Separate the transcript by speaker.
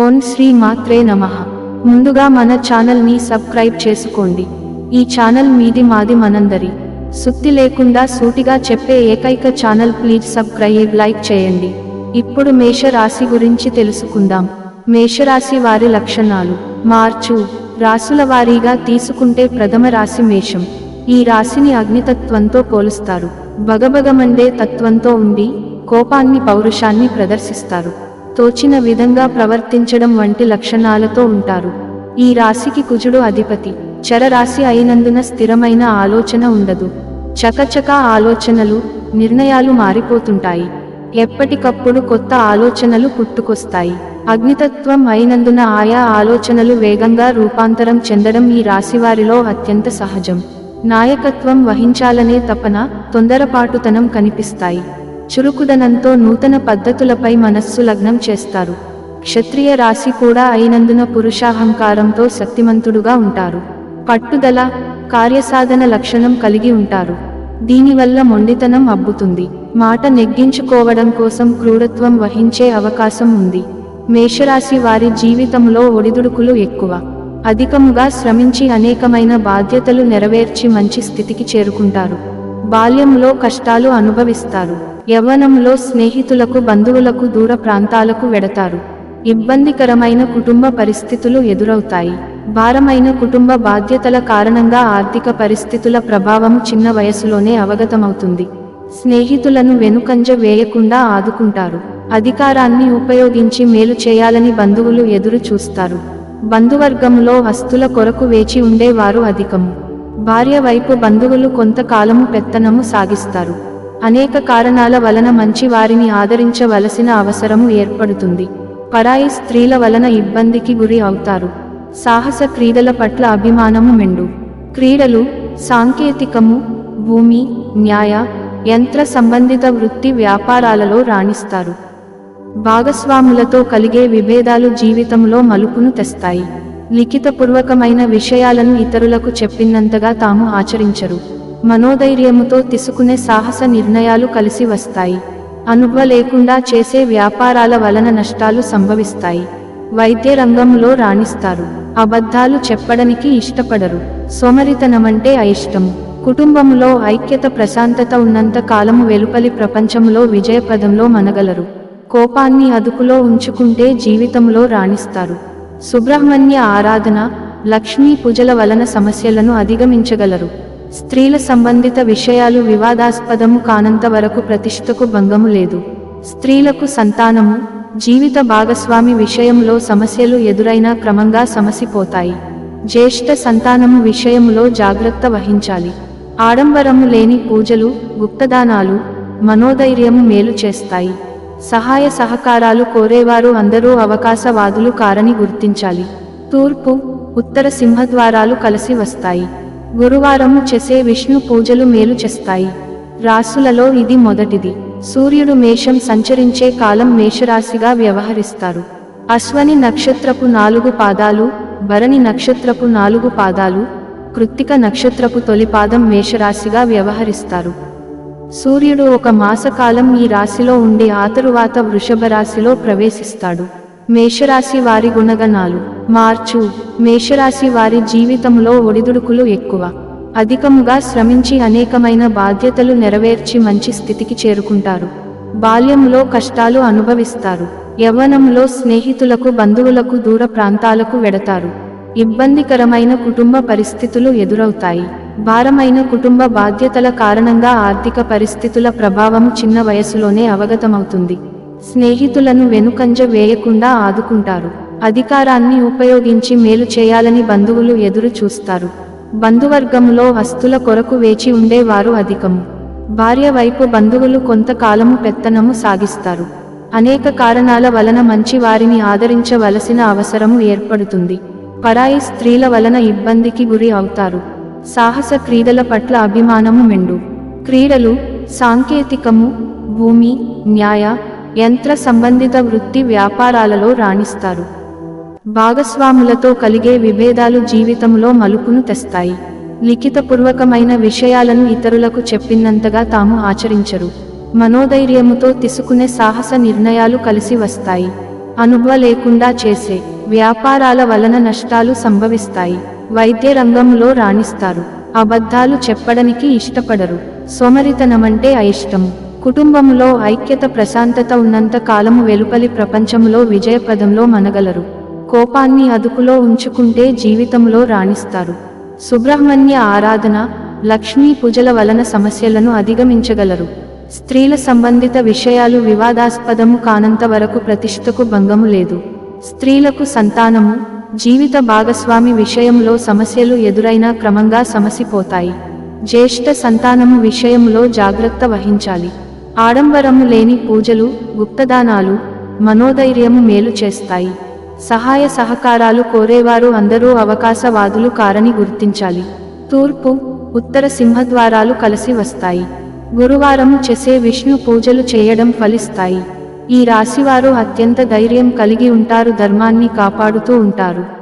Speaker 1: ఓం శ్రీ మాత్రే నమః. ముందుగా మన ఛానల్ ని సబ్స్క్రైబ్ చేసుకోండి. ఈ ఛానల్ మీది మాది మనందరి. సుత్తి లేకుండా సూటిగా చెప్పే ఏకైక ఛానల్. ప్లీజ్ సబ్స్క్రైబ్, లైక్ చేయండి. ఇప్పుడు మేష రాశి గురించి తెలుసుకుందాం. మేషరాశి వారి లక్షణాలు. మార్చు రాసుల వారీగా తీసుకుంటే ప్రథమ రాశి మేషం. ఈ రాశిని అగ్నితత్వంతో పోలుస్తారు. బగబగమండే తత్వంతో ఉండి కోపాన్ని, పౌరుషాన్ని ప్రదర్శిస్తారు. తోచిన విధంగా ప్రవర్తించడం వంటి లక్షణాలతో ఉంటారు. ఈ రాశికి కుజుడు అధిపతి. చరరాశి అయినందున స్థిరమైన ఆలోచన ఉండదు. చకచకా ఆలోచనలు, నిర్ణయాలు మారిపోతుంటాయి. ఎప్పటికప్పుడు కొత్త ఆలోచనలు పుట్టుకొస్తాయి. అగ్నితత్వం అయినందున ఆయా ఆలోచనలు వేగంగా రూపాంతరం చెందడం ఈ రాశివారిలో అత్యంత సహజం. నాయకత్వం వహించాలనే తపన, తొందరపాటుతనం కనిపిస్తాయి. చురుకుదనంతో నూతన పద్ధతులపై మనస్సు లగ్నం చేస్తారు. క్షత్రియ రాశి కూడా అయినందున పురుషాహంకారంతో శక్తిమంతుడుగా ఉంటారు. పట్టుదల, కార్యసాధన లక్షణం కలిగి ఉంటారు. దీనివల్ల మొండితనం అబ్బుతుంది. మాట నెగ్గించుకోవడం కోసం క్రూరత్వం వహించే అవకాశం ఉంది. మేషరాశి వారి జీవితంలో ఒడిదుడుకులు ఎక్కువ. అధికముగా శ్రమించి అనేకమైన బాధ్యతలు నెరవేర్చి మంచి స్థితికి చేరుకుంటారు. బాల్యంలో కష్టాలు అనుభవిస్తారు. యవ్వనంలో స్నేహితులకు, బంధువులకు దూర ప్రాంతాలకు వెడతారు. ఇబ్బందికరమైన కుటుంబ పరిస్థితులు ఎదురవుతాయి. భారమైన కుటుంబ బాధ్యతల కారణంగా ఆర్థిక పరిస్థితుల ప్రభావం చిన్న వయసులోనే అవగతమవుతుంది. స్నేహితులను వెనుకంజ వేయకుండా ఆదుకుంటారు. అధికారాన్ని ఉపయోగించి మేలు చేయాలని బంధువులు ఎదురు చూస్తారు. బంధువర్గంలో ఆస్తుల కొరకు వేచి ఉండేవారు అధికము. భార్య వైపు బంధువులు కొంతకాలము పెత్తనము సాగిస్తారు. అనేక కారణాల వలన మంచి వారిని ఆదరించవలసిన అవసరము ఏర్పడుతుంది. పరాయి స్త్రీల వలన ఇబ్బందికి గురి అవుతారు. సాహస క్రీడల పట్ల అభిమానము మెండు. క్రీడలు, సాంకేతికము, భూమి, న్యాయ, యంత్ర సంబంధిత వృత్తి వ్యాపారాలలో రాణిస్తారు. భాగస్వాములతో కలిగే విభేదాలు జీవితంలో మలుపును తెస్తాయి. లిఖితపూర్వకమైన విషయాలను ఇతరులకు చెప్పినంతగా తాము ఆచరించరు. మనోధైర్యముతో తీసుకునే సాహస నిర్ణయాలు కలిసి వస్తాయి. అనుభవ లేకుండా చేసే వ్యాపారాల వలన నష్టాలు సంభవిస్తాయి. వైద్య రంగంలో రాణిస్తారు. అబద్ధాలు చెప్పడానికి ఇష్టపడరు. సోమరితనమంటే అయిష్టము. కుటుంబంలో ఐక్యత, ప్రశాంతత ఉన్నంత కాలము వెలుపలి ప్రపంచంలో విజయపదంలో మనగలరు. కోపాన్ని అదుపులో ఉంచుకుంటే జీవితంలో రాణిస్తారు. సుబ్రహ్మణ్య ఆరాధన, లక్ష్మీ పూజల వలన సమస్యలను అధిగమించగలరు. స్త్రీల సంబంధిత విషయాలు వివాదాస్పదము కానంత వరకు ప్రతిష్టకు భంగము లేదు. స్త్రీలకు సంతానము, జీవిత భాగస్వామి విషయంలో సమస్యలు ఎదురైనా క్రమంగా సమసిపోతాయి. జ్యేష్ఠ సంతానము విషయంలో జాగ్రత్త వహించాలి. ఆడంబరము లేని పూజలు, గుప్తదానాలు మనోధైర్యము మేలు చేస్తాయి. సహాయ సహకారాలు కోరేవారు అందరూ అవకాశవాదులు కారని గుర్తించాలి. తూర్పు, ఉత్తర సింహద్వారాలు కలిసి వస్తాయి. గురువారము చేసే విష్ణు పూజలు మేలు చేస్తాయి. రాసులలో ఇది మొదటిది. సూర్యుడు మేషం సంచరించే కాలం మేషరాశిగా వ్యవహరిస్తారు. అశ్వని నక్షత్రపు 4 పాదాలు, భరణి నక్షత్రపు 4 పాదాలు, కృత్తిక నక్షత్రపు తొలి పాదం మేషరాశిగా వ్యవహరిస్తారు. సూర్యుడు ఒక మాసకాలం ఈ రాశిలో ఉండి ఆ తరువాత వృషభ రాశిలో ప్రవేశిస్తాడు. మేషరాశి వారి గుణగణాలు. మార్చు మేషరాశి వారి జీవితంలో ఒడిదుడుకులు ఎక్కువ. అధికముగా శ్రమించి అనేకమైన బాధ్యతలు నెరవేర్చి మంచి స్థితికి చేరుకుంటారు. బాల్యంలో కష్టాలు అనుభవిస్తారు. యవ్వనంలో స్నేహితులకు, బంధువులకు దూర ప్రాంతాలకు వెడతారు. ఇబ్బందికరమైన కుటుంబ పరిస్థితులు ఎదురవుతాయి. భారమైన కుటుంబ బాధ్యతల కారణంగా ఆర్థిక పరిస్థితుల ప్రభావం చిన్న వయసులోనే అవగతమవుతుంది. స్నేహితులను వెనుకంజ వేయకుండా ఆదుకుంటారు. అధికారాన్ని ఉపయోగించి మేలు చేయాలని బంధువులు ఎదురు చూస్తారు. బంధువర్గంలో ఆస్తుల కొరకు వేచి ఉండేవారు అధికము. భార్య వైపు బంధువులు కొంతకాలము పెత్తనము సాగిస్తారు. అనేక కారణాల వలన మంచి వారిని ఆదరించవలసిన అవసరము ఏర్పడుతుంది. పరాయి స్త్రీల వలన ఇబ్బందికి గురి అవుతారు. సాహస క్రీడల పట్ల అభిమానము మెండు. క్రీడలు, సాంకేతికము, భూమి, న్యాయ, యంత్ర సంబంధిత వృత్తి వ్యాపారాలలో రాణిస్తారు. భాగస్వాములతో కలిగే విభేదాలు జీవితంలో మలుపును తెస్తాయి. లిఖితపూర్వకమైన విషయాలను ఇతరులకు చెప్పినంతగా తాము ఆచరించరు. మనోధైర్యముతో తీసుకునే సాహస నిర్ణయాలు కలిసి వస్తాయి. అనుభవం లేకుండా చేసే వ్యాపారాల వలన నష్టాలు సంభవిస్తాయి. వైద్య రంగంలో రాణిస్తారు. అబద్ధాలు చెప్పడానికి ఇష్టపడరు. సోమరితనమంటే అయిష్టము. కుటుంబంలో ఐక్యత ప్రశాంతత ఉన్నంత కాలము వెలుపలి ప్రపంచంలో విజయపదంలో మనగలరు. కోపాన్ని అదుపులో ఉంచుకుంటే జీవితంలో రాణిస్తారు. సుబ్రహ్మణ్య ఆరాధన, లక్ష్మీ పూజల వలన సమస్యలను అధిగమించగలరు. స్త్రీల సంబంధిత విషయాలు వివాదాస్పదము కానంత వరకు ప్రతిష్టకు భంగము లేదు. స్త్రీలకు సంతానము, జీవిత భాగస్వామి విషయంలో సమస్యలు ఎదురైనా క్రమంగా సమసిపోతాయి. జ్యేష్ఠ సంతానము విషయంలో జాగ్రత్త వహించాలి. ఆడంబరము లేని పూజలు, గుప్తదానాలు మనోధైర్యము మేలు చేస్తాయి. సహాయ సహకారాలు కోరేవారు అందరూ అవకాశవాదులు కారని గుర్తించాలి. తూర్పు, ఉత్తర సింహద్వారాలు కలిసి వస్తాయి. గురువారము చేసే విష్ణు పూజలు చేయడం ఫలిస్తాయి. ఈ రాశివారు అత్యంత ధైర్యం కలిగి ఉంటారు. ధర్మాన్ని కాపాడుతూ ఉంటారు.